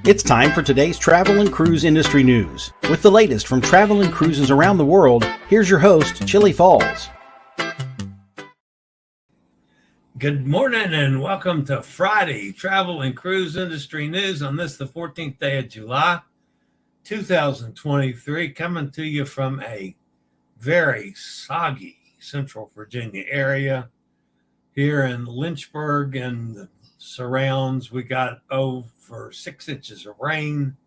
It's time for today's travel and cruise industry news. With the latest from travel and cruises around the world, here's your host, Chillie Falls. Good morning and welcome to Friday Travel and Cruise Industry News on this, the 14th day of July, 2023, coming to you from a very soggy Central Virginia area. Here in Lynchburg and the surrounds, we got over 6 inches of rain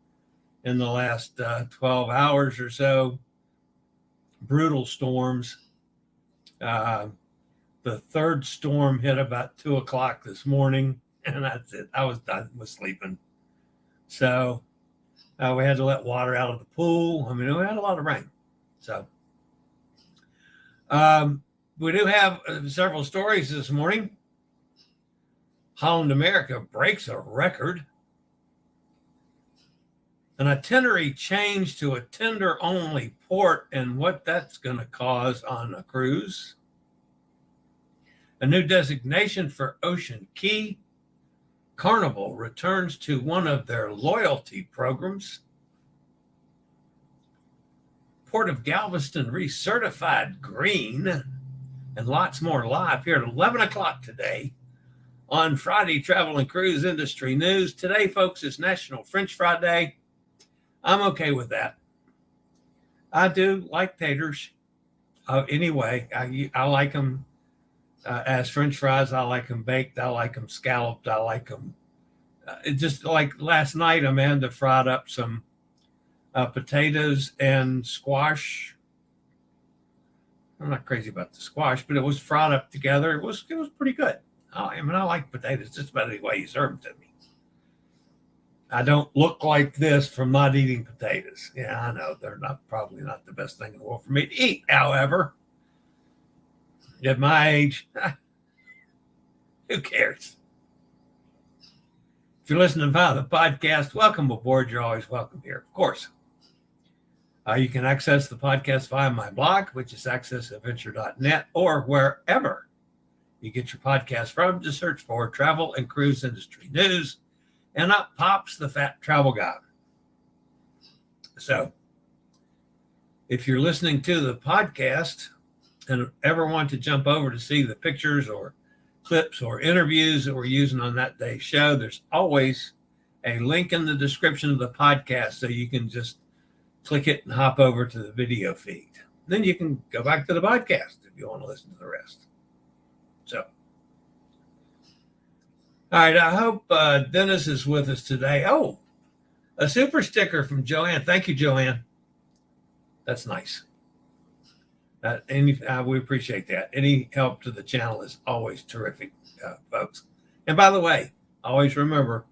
in the last 12 hours or so. Brutal storms. The third storm hit about 2 o'clock this morning, and that's it. I was sleeping. So we had to let water out of the pool. I mean, we had a lot of rain. So we do have several stories this morning. Holland America breaks a record. An itinerary change to a tender-only port and what that's going to cause on a cruise. A new designation for Ocean Key. Carnival returns to one of their loyalty programs. Port of Galveston recertified green. And lots more live here at 11 o'clock today on Friday Travel and Cruise Industry News. Today, folks, is National French Fry Day. I'm okay with that. I do like taters. Anyway, I like them as French fries. I like them baked. I like them scalloped. I like them. Just like last night, Amanda fried up some potatoes and squash. I'm not crazy about the squash, but it was fried up together. It was pretty good. I like potatoes just about any way you serve them to me. I don't look like this from not eating potatoes. Yeah, I know they're probably not the best thing in the world for me to eat. However, at my age, who cares? If you're listening via the podcast, welcome aboard. You're always welcome here, of course. You can access the podcast via my blog, which is accessadventure.net, or wherever you get your podcast from. Just search for Travel and Cruise Industry News, and up pops the Fat Travel Guide. So if you're listening to the podcast and ever want to jump over to see the pictures or clips or interviews that we're using on that day's show, there's always a link in the description of the podcast, so you can just click it and hop over to the video feed. Then you can go back to the podcast if you want to listen to the rest. So, all right, I hope Dennis is with us today. Oh, a super sticker from Joanne. Thank you, Joanne. That's nice. We appreciate that. Any help to the channel is always terrific, folks. And by the way, always remember,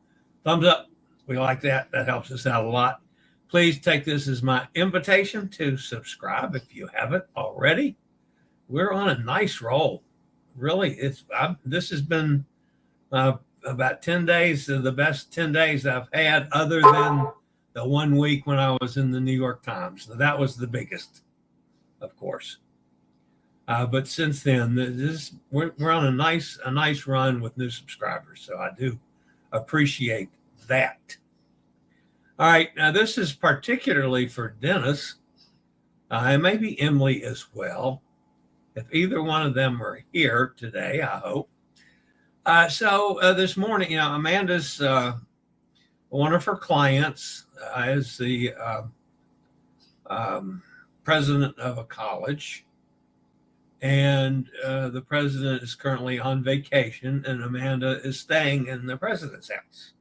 thumbs up. We like that. That helps us out a lot. Please take this as my invitation to subscribe if you haven't already. We're on a nice roll. Really, this has been about 10 days, the best 10 days I've had, other than the 1 week when I was in the New York Times. So that was the biggest, of course. But since then, we're on a nice run with new subscribers. So I do appreciate that. All right, now this is particularly for Dennis and maybe Emily as well. If either one of them are here today, I hope. So this morning, Amanda's one of her clients is the president of a college, and the president is currently on vacation, and Amanda is staying in the president's house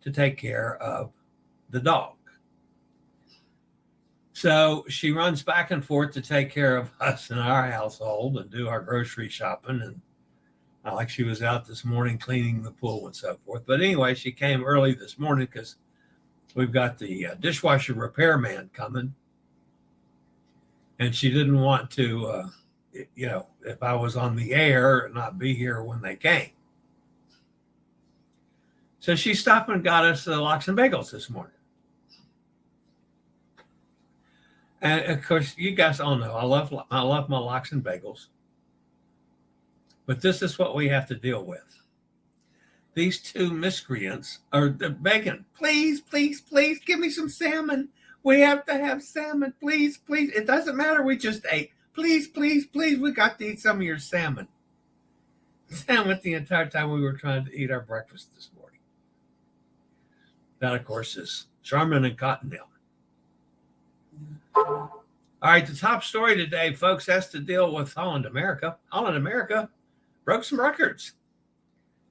to take care of the dog. So she runs back and forth to take care of us in our household and do our grocery shopping. And like she was out this morning cleaning the pool and so forth. But anyway, she came early this morning because we've got the dishwasher repairman coming. And she didn't want to, if I was on the air, not be here when they came. So she stopped and got us the lox and bagels this morning. And of course, you guys all know I love my lox and bagels. But this is what we have to deal with. these two miscreants are begging, please, please, please give me some salmon. We have to have salmon, please, please. It doesn't matter. We just ate. Please, please, please. We got to eat some of your salmon. Salmon the entire time we were trying to eat our breakfast this morning. That, of course, is Charmin and Cottonelle. All right, the top story today, folks, has to deal with Holland America. Holland America broke some records.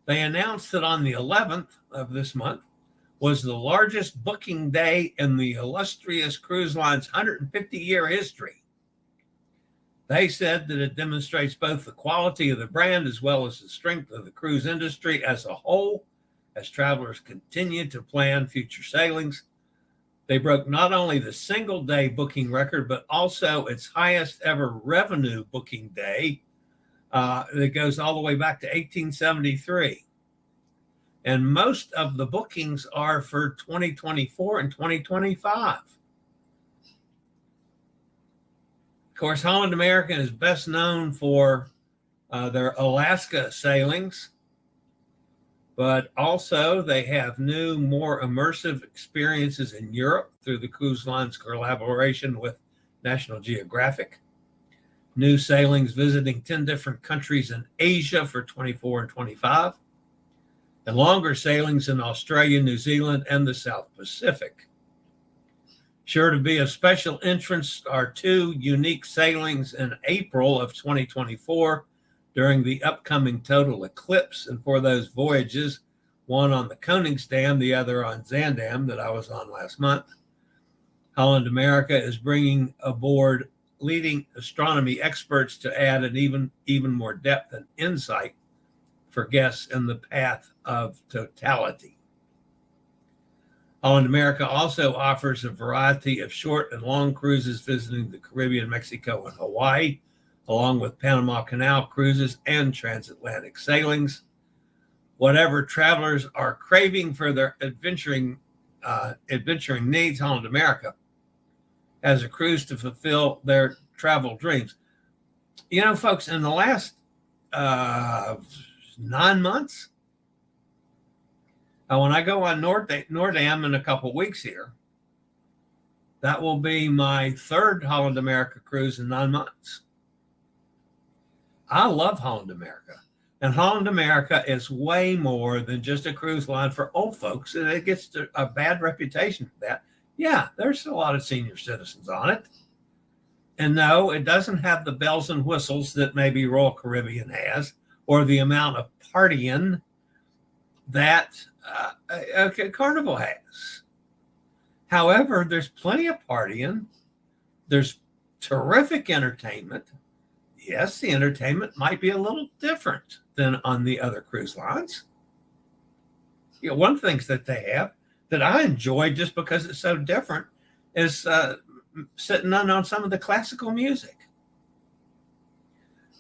They announced that on the 11th of this month was the largest booking day in the illustrious cruise line's 150-year history. They said that it demonstrates both the quality of the brand as well as the strength of the cruise industry as a whole, as travelers continue to plan future sailings. They broke not only the single-day booking record, but also its highest ever revenue booking day that goes all the way back to 1873. And most of the bookings are for 2024 and 2025. Of course, Holland America is best known for their Alaska sailings, but also they have new, more immersive experiences in Europe through the cruise line's collaboration with National Geographic. New sailings visiting 10 different countries in Asia for 24 and 25, and longer sailings in Australia, New Zealand, and the South Pacific. Sure to be of special interest are two unique sailings in April of 2024 during the upcoming total eclipse. And for those voyages, one on the Koningsdam, the other on Zaandam that I was on last month, Holland America is bringing aboard leading astronomy experts to add an even more depth and insight for guests in the path of totality. Holland America also offers a variety of short and long cruises visiting the Caribbean, Mexico, and Hawaii, along with Panama Canal cruises and transatlantic sailings. Whatever travelers are craving for their adventuring needs, Holland America has a cruise to fulfill their travel dreams. You know, folks, in the last 9 months, when I go on Noordam in a couple weeks here, that will be my third Holland America cruise in 9 months. I love Holland America. And Holland America is way more than just a cruise line for old folks. And it gets a bad reputation for that. Yeah, there's a lot of senior citizens on it. And no, it doesn't have the bells and whistles that maybe Royal Caribbean has, or the amount of partying that Carnival has. However, there's plenty of partying. There's terrific entertainment. Yes, the entertainment might be a little different than on the other cruise lines. You know, one of the things that they have that I enjoy just because it's so different is sitting on some of the classical music.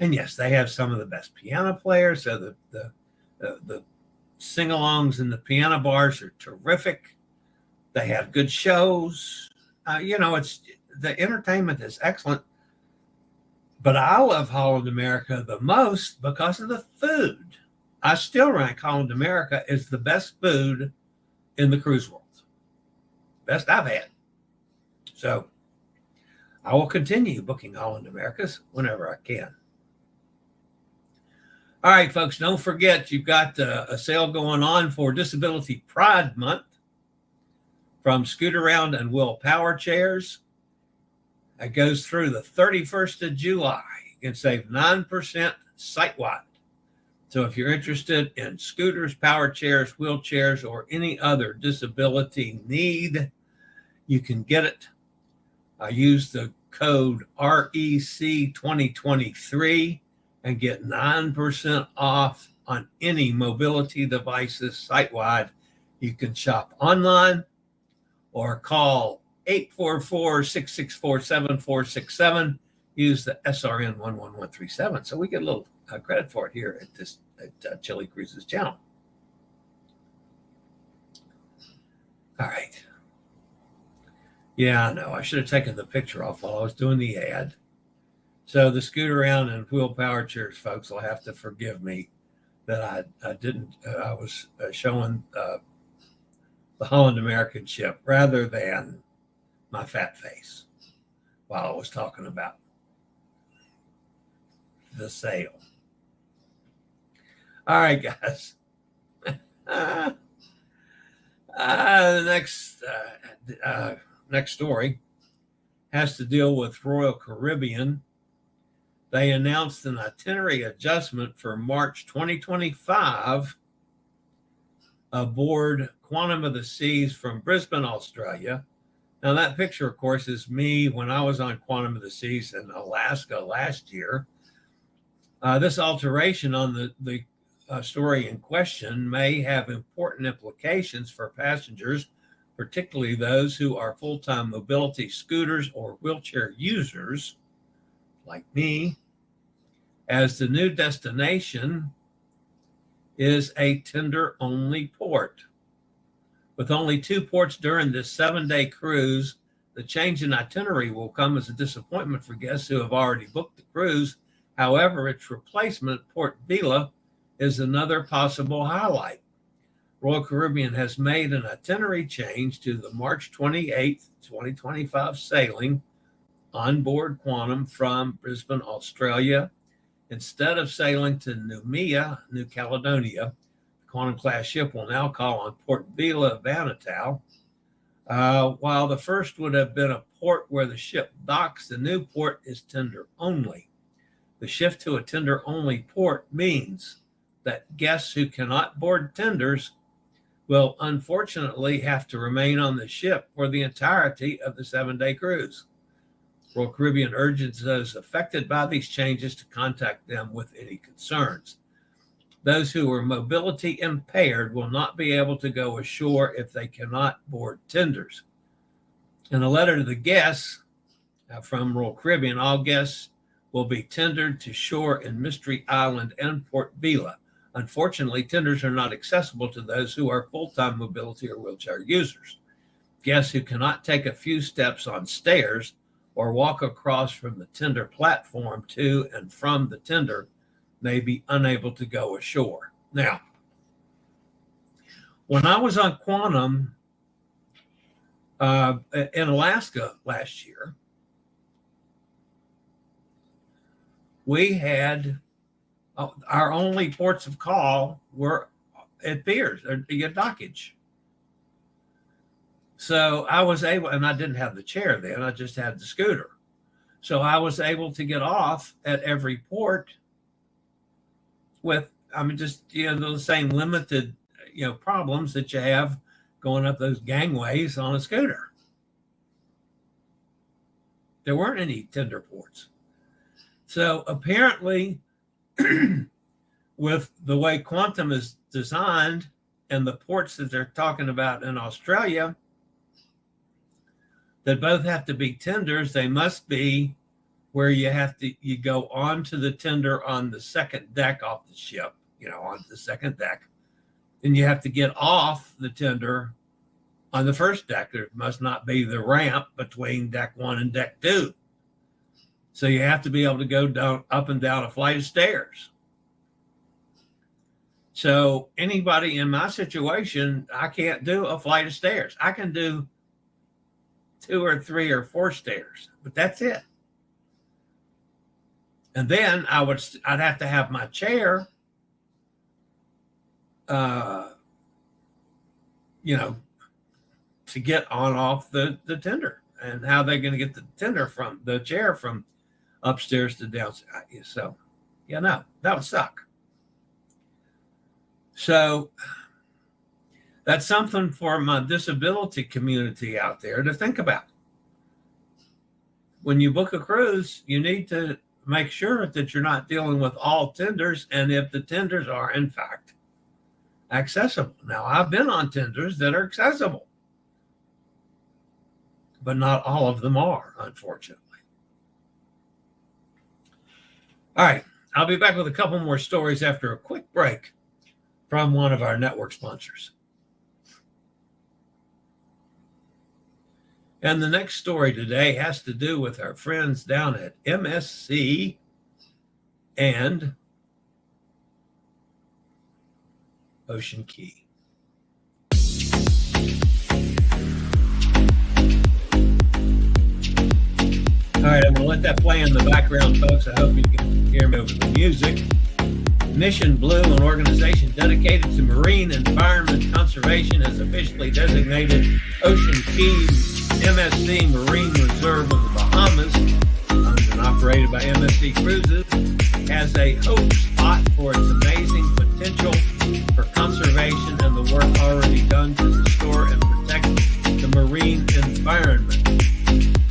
And yes, they have some of the best piano players. So the sing-alongs in the piano bars are terrific. They have good shows. It's the entertainment is excellent. But I love Holland America the most because of the food. I still rank Holland America as the best food in the cruise world. Best I've had. So I will continue booking Holland Americas whenever I can. All right, folks, don't forget you've got a sale going on for Disability Pride Month from Scootaround and Will Power Chairs. It goes through the 31st of July. You can save 9% site-wide. So if you're interested in scooters, power chairs, wheelchairs, or any other disability need, you can get it. Use the code REC2023 and get 9% off on any mobility devices site-wide. You can shop online or call 844-664-7467. Use the SRN 11137. So we get a little credit for it here at Chillie Cruises channel. All right. Yeah, I know. I should have taken the picture off while I was doing the ad. So the Scootaround and Wheel Power Chairs folks will have to forgive me. that I didn't, I was showing the Holland American ship rather than my fat face while I was talking about the sail. All right, guys. The next story has to deal with Royal Caribbean. They announced an itinerary adjustment for March 2025 aboard Quantum of the Seas from Brisbane, Australia. Now, that picture, of course, is me when I was on Quantum of the Seas in Alaska last year. This alteration on the story in question may have important implications for passengers, particularly those who are full-time mobility scooters or wheelchair users like me, as the new destination is a tender-only port. With only 2 ports during this 7-day cruise, the change in itinerary will come as a disappointment for guests who have already booked the cruise. However, its replacement, Port Vila, is another possible highlight. Royal Caribbean has made an itinerary change to the March 28th, 2025 sailing on board Quantum from Brisbane, Australia. Instead of sailing to Noumea, New Caledonia, the Quantum-class ship will now call on Port Vila, Vanuatu. While the first would have been a port where the ship docks, the new port is tender only. The shift to a tender-only port means that guests who cannot board tenders will unfortunately have to remain on the ship for the entirety of the 7-day cruise. Royal Caribbean urges those affected by these changes to contact them with any concerns. Those who are mobility impaired will not be able to go ashore if they cannot board tenders. In a letter to the guests from Royal Caribbean, all guests will be tendered to shore in Mystery Island and Port Vila. Unfortunately, tenders are not accessible to those who are full-time mobility or wheelchair users. Guests who cannot take a few steps on stairs or walk across from the tender platform to and from the tender may be unable to go ashore. Now, when I was on Quantum in Alaska last year, we had our only ports of call were at piers, or at dockage. So I was able, and I didn't have the chair then, I just had the scooter. So I was able to get off at every port with, just, the same limited, problems that you have going up those gangways on a scooter. There weren't any tender ports. So apparently, with the way Quantum is designed and the ports that they're talking about in Australia, that both have to be tenders, they must be where you go onto the tender on the second deck off the ship, onto the second deck. And you have to get off the tender on the first deck. There must not be the ramp between deck 1 and deck 2. So you have to be able to go down, up and down a flight of stairs. So anybody in my situation, I can't do a flight of stairs. I can do 2 or 3 or 4 stairs, but that's it. And then I'd have to have my chair, to get on off the tender. And how they're going to get the chair from upstairs to downstairs. So, that would suck. So that's something for my disability community out there to think about. When you book a cruise, you need to make sure that you're not dealing with all tenders, and if the tenders are, in fact, accessible. Now, I've been on tenders that are accessible, but not all of them are, unfortunately. All right, I'll be back with a couple more stories after a quick break from one of our network sponsors. And the next story today has to do with our friends down at MSC and Ocean Key. All right, I'm going to let that play in the background, folks. I hope you can hear me over the music. Mission Blue, an organization dedicated to marine environment conservation, has officially designated Ocean Key MSC Marine Reserve of the Bahamas, owned and operated by MSC Cruises, as a hope spot for its amazing potential for conservation and the work already done to restore and protect the marine environment.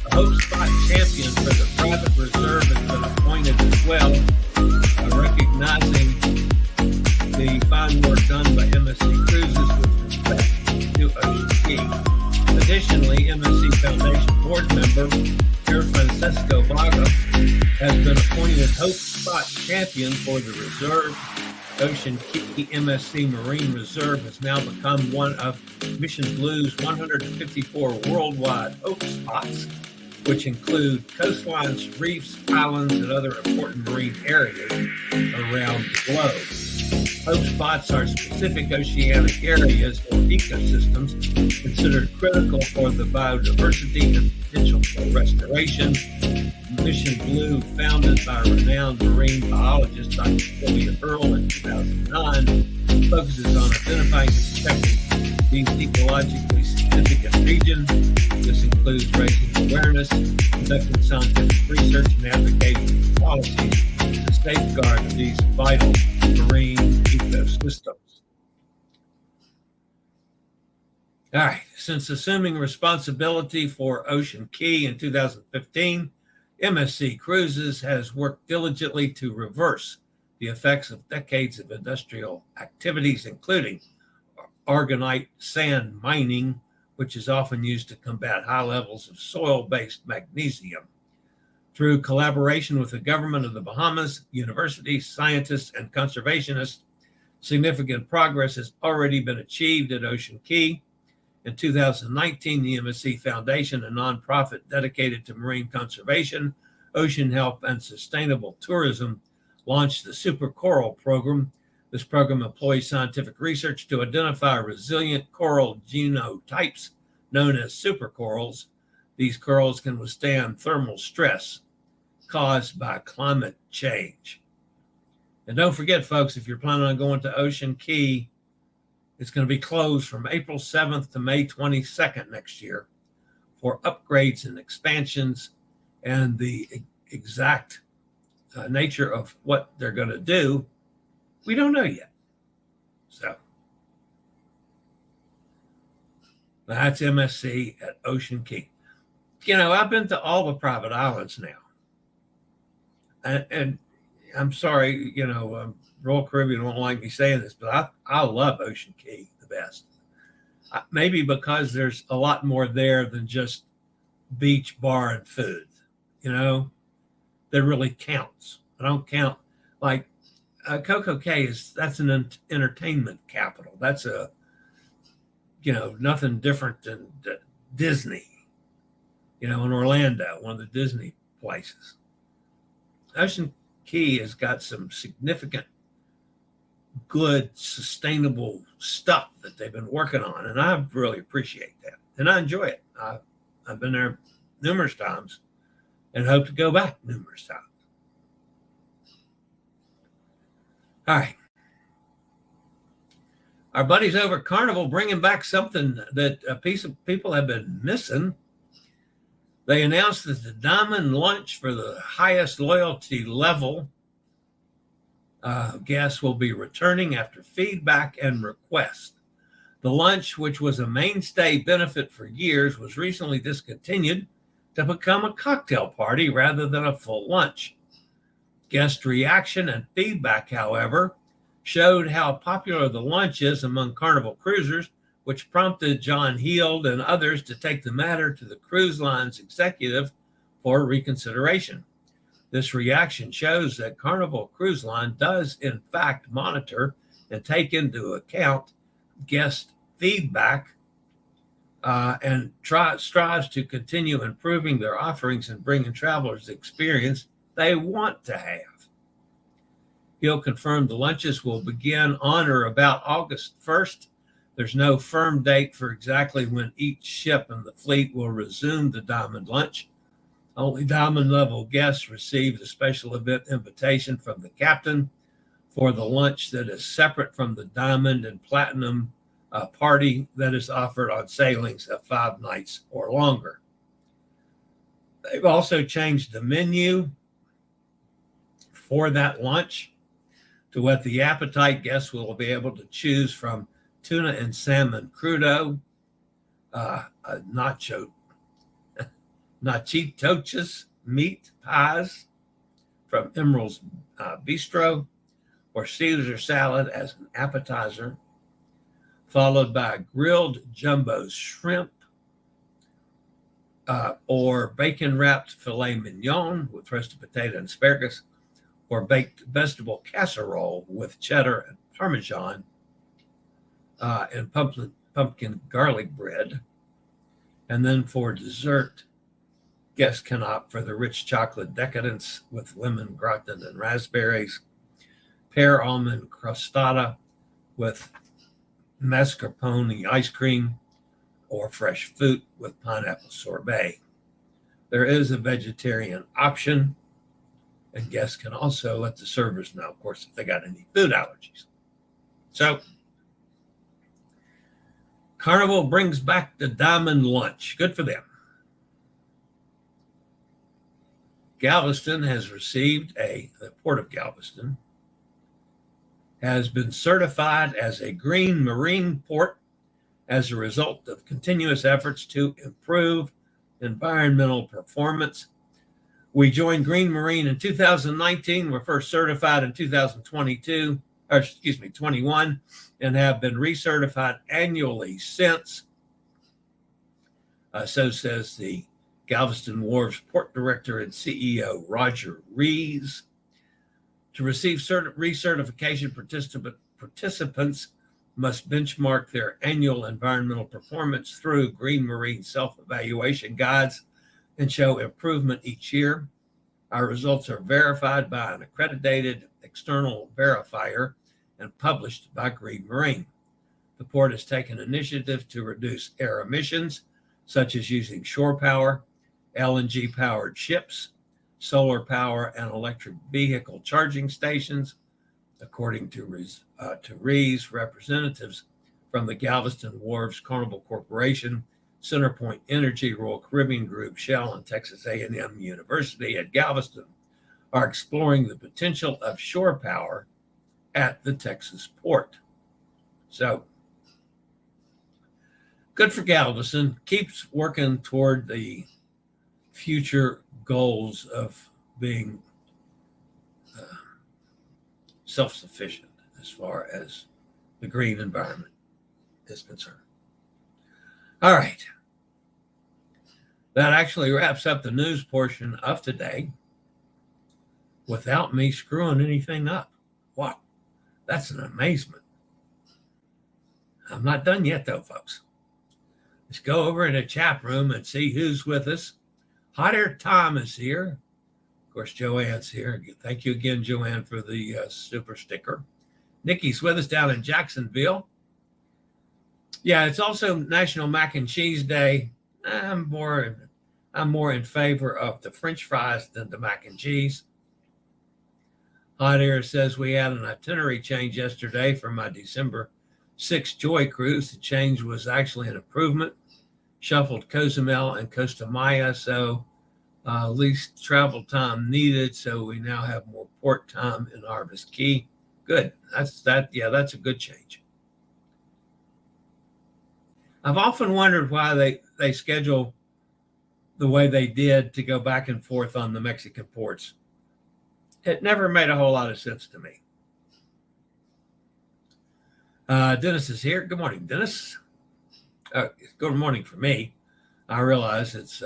A hope spot champion for the private reserve has been appointed as well, recognizing the fine work done by MSC Cruises with respect to Ocean Key. Additionally, MSC Foundation board member Francesco Vaga has been appointed as Hope Spot champion for the reserve. Ocean Key MSC Marine Reserve has now become one of Mission Blue's 154 worldwide Hope Spots, which include coastlines, reefs, islands, and other important marine areas around the globe. Hope spots are specific oceanic areas or ecosystems considered critical for the biodiversity and potential for restoration. Mission Blue, founded by renowned marine biologist Dr. William Earl in 2009, focuses on identifying and protecting these ecologically significant regions. This includes raising awareness, conducting scientific research, and advocating for policies to safeguard these vital marine ecosystems. All right, since assuming responsibility for Ocean Key in 2015, MSC Cruises has worked diligently to reverse the effects of decades of industrial activities, including aragonite sand mining, which is often used to combat high levels of soil-based magnesium. Through collaboration with the government of the Bahamas, universities, scientists, and conservationists, significant progress has already been achieved at Ocean Key. In 2019, the MSC Foundation, a nonprofit dedicated to marine conservation, ocean health, and sustainable tourism, launched the Super Coral Program. This program employs scientific research to identify resilient coral genotypes known as supercorals. These corals can withstand thermal stress caused by climate change. And don't forget, folks, if you're planning on going to Ocean Key, it's going to be closed from April 7th to May 22nd next year for upgrades and expansions, and the exact nature of what they're going to do, we don't know yet. So that's MSC at Ocean Key. You know, I've been to all the private islands now. And I'm sorry, you know, Royal Caribbean won't like me saying this, but I love Ocean Key the best. Maybe because there's a lot more there than just beach, bar, and food. You know, that really counts. I don't count like Coco Cay that's an entertainment capital. That's nothing different than Disney, in Orlando, one of the Disney places. Ocean Key has got some significant, good, sustainable stuff that they've been working on, and I really appreciate that, and I enjoy it. I've been there numerous times and hope to go back numerous times. All right. Our buddies over at Carnival bringing back something that a piece of people have been missing. They announced that the Diamond Lunch for the highest loyalty level guests will be returning after feedback and request. The lunch, which was a mainstay benefit for years, was recently discontinued to become a cocktail party rather than a full lunch. Guest reaction and feedback, however, showed how popular the lunch is among Carnival cruisers, which prompted John Heald and others to take the matter to the cruise line's executive for reconsideration. This reaction shows that Carnival Cruise Line does, in fact, monitor and take into account guest feedback and strives to continue improving their offerings and bringing travelers the experience they want to have. He'll confirm the lunches will begin on or about August 1st. There's no firm date for exactly when each ship in the fleet will resume the Diamond Lunch. Only Diamond level guests receive a special event invitation from the captain for the lunch that is separate from the Diamond and Platinum party that is offered on sailings of 5 nights or longer. They've also changed the menu for that lunch to what the appetite guests will be able to choose from: tuna and salmon crudo, nachitoches meat pies from Emerald's Bistro, or Caesar salad as an appetizer, followed by grilled jumbo shrimp, or bacon-wrapped filet mignon with roasted potato and asparagus, or baked vegetable casserole with cheddar and parmesan, and pumpkin garlic bread. And then for dessert, guests can opt for the rich chocolate decadence with lemon gratin and raspberries, pear almond crostata with mascarpone ice cream, or fresh fruit with pineapple sorbet. There is a vegetarian option, and guests can also let the servers know, of course, if they got any food allergies. So, Carnival brings back the Diamond Lunch. Good for them. Galveston has received the Port of Galveston has been certified as a green marine port as a result of continuous efforts to improve environmental performance. We joined Green Marine in 2019. We're first certified in 21, and have been recertified annually since. So says the Galveston Wharves Port Director and CEO, Roger Rees. To receive recertification, participants must benchmark their annual environmental performance through Green Marine self-evaluation guides and show improvement each year. Our results are verified by an accredited external verifier and published by Green Marine. The port has taken initiative to reduce air emissions, such as using shore power, LNG-powered ships, solar power, and electric vehicle charging stations. According to Rees, representatives from the Galveston Wharves Carnival Corporation, Centerpoint Energy, Royal Caribbean Group, Shell, and Texas A&M University at Galveston are exploring the potential of shore power at the Texas port. So, good for Galveston. Keeps working toward the future goals of being self-sufficient as far as the green environment is concerned. All right. That actually wraps up the news portion of today without me screwing anything up. Wow, that's an amazement. I'm not done yet, though, folks. Let's go over in the chat room and see who's with us. Hot Air Tom is here. Of course, Joanne's here. Thank you again, Joanne, for the super sticker. Nikki's with us down in Jacksonville. Yeah, it's also National Mac and Cheese Day. I'm more in favor of the French fries than the mac and cheese. Hot Air says we had an itinerary change yesterday for my December 6th Joy Cruise. The change was actually an improvement. Shuffled Cozumel and Costa Maya, so least travel time needed. So we now have more port time in Harvest Key. Good. That's a good change. I've often wondered why they schedule the way they did to go back and forth on the Mexican ports. It never made a whole lot of sense to me. Dennis is here. Good morning, Dennis. Good morning for me. I realize it's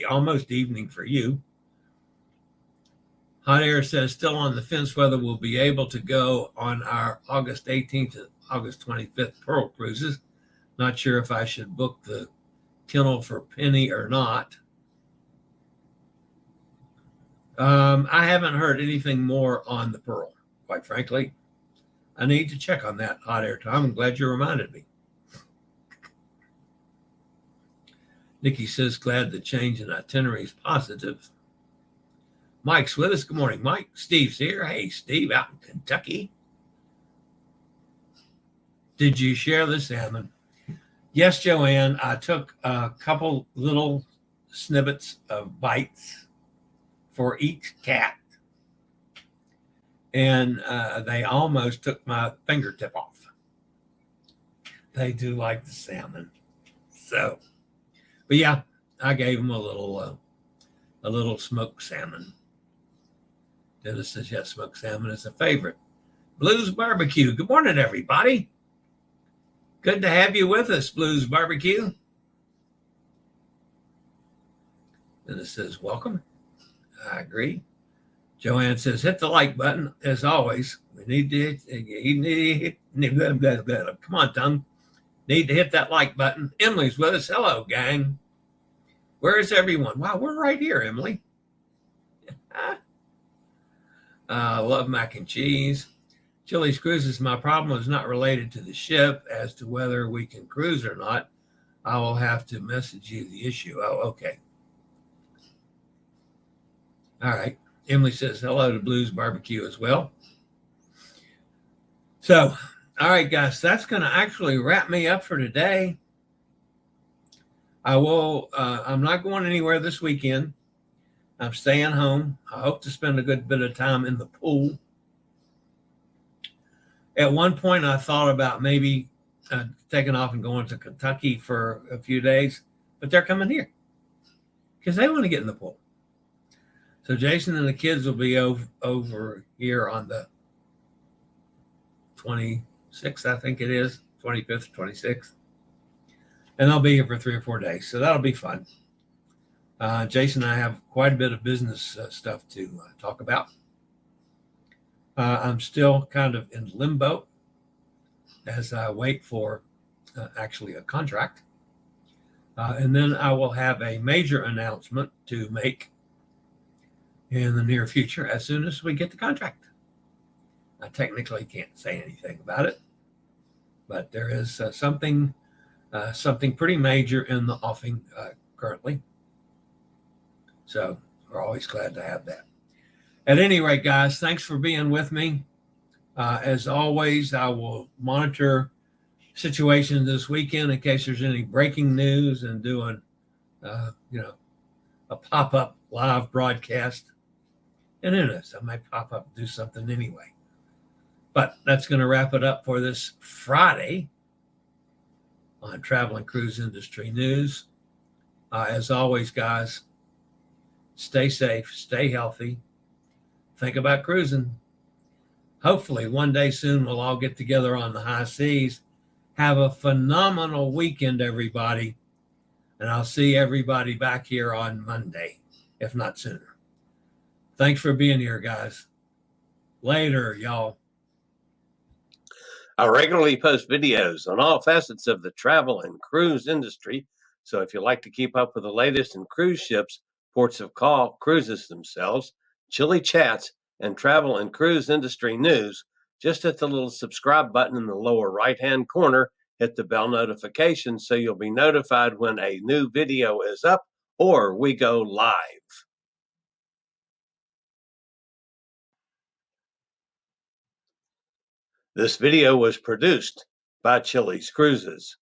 almost evening for you. Hot Air says, still on the fence whether we'll be able to go on our August 18th to August 25th Pearl cruises. Not sure if I should book the kennel for Penny or not. I haven't heard anything more on the Pearl, quite frankly. I need to check on that hot air time. I'm glad you reminded me. Nikki says, glad the change in itinerary is positive. Mike's with us. Good morning, Mike. Steve's here. Hey, Steve, out in Kentucky. Did you share the salmon? Yes, Joanne. I took a couple little snippets of bites for each cat, and they almost took my fingertip off. They do like the salmon. So, but yeah, I gave them a little smoked salmon. Dennis says, yes, smoked salmon is a favorite. Blues Barbecue. Good morning, everybody. Good to have you with us, Blues Barbecue. Dennis says, welcome. I agree. Joanne says, hit the like button. As always, we need to come on, tongue. Need to hit that like button. Emily's with us. Hello, gang. Where is everyone? Wow, we're right here, Emily. Love mac and cheese. Chillie's Cruises, my problem is not related to the ship as to whether we can cruise or not. I will have to message you the issue. Oh, okay. All right. Emily says hello to Blues Barbecue as well. So, all right, guys, that's going to actually wrap me up for today. I'm not going anywhere this weekend. I'm staying home. I hope to spend a good bit of time in the pool. At one point, I thought about maybe taking off and going to Kentucky for a few days, but they're coming here because they want to get in the pool. So Jason and the kids will be over here on the 26th, I think it is, 25th, 26th. And I'll be here for 3 or 4 days. So that'll be fun. Jason and I have quite a bit of business stuff to talk about. I'm still kind of in limbo as I wait for actually a contract. And then I will have a major announcement to make in the near future as soon as we get the contract. I technically can't say anything about it, but there is something pretty major in the offing currently. So we're always glad to have that. At any rate, guys, thanks for being with me. As always, I will monitor situations this weekend in case there's any breaking news and doing, a pop-up live broadcast. And who knows, I might pop up and do something anyway. But that's going to wrap it up for this Friday on Travel and Cruise Industry News. As always, guys, stay safe, stay healthy. Think about cruising. Hopefully, one day soon, we'll all get together on the high seas. Have a phenomenal weekend, everybody. And I'll see everybody back here on Monday, if not sooner. Thanks for being here, guys. Later, y'all. I regularly post videos on all facets of the travel and cruise industry. So if you like to keep up with the latest in cruise ships, ports of call, cruises themselves, Chillie chats, and travel and cruise industry news, just hit the little subscribe button in the lower right-hand corner, hit the bell notification so you'll be notified when a new video is up or we go live. This video was produced by Chillie's Cruises.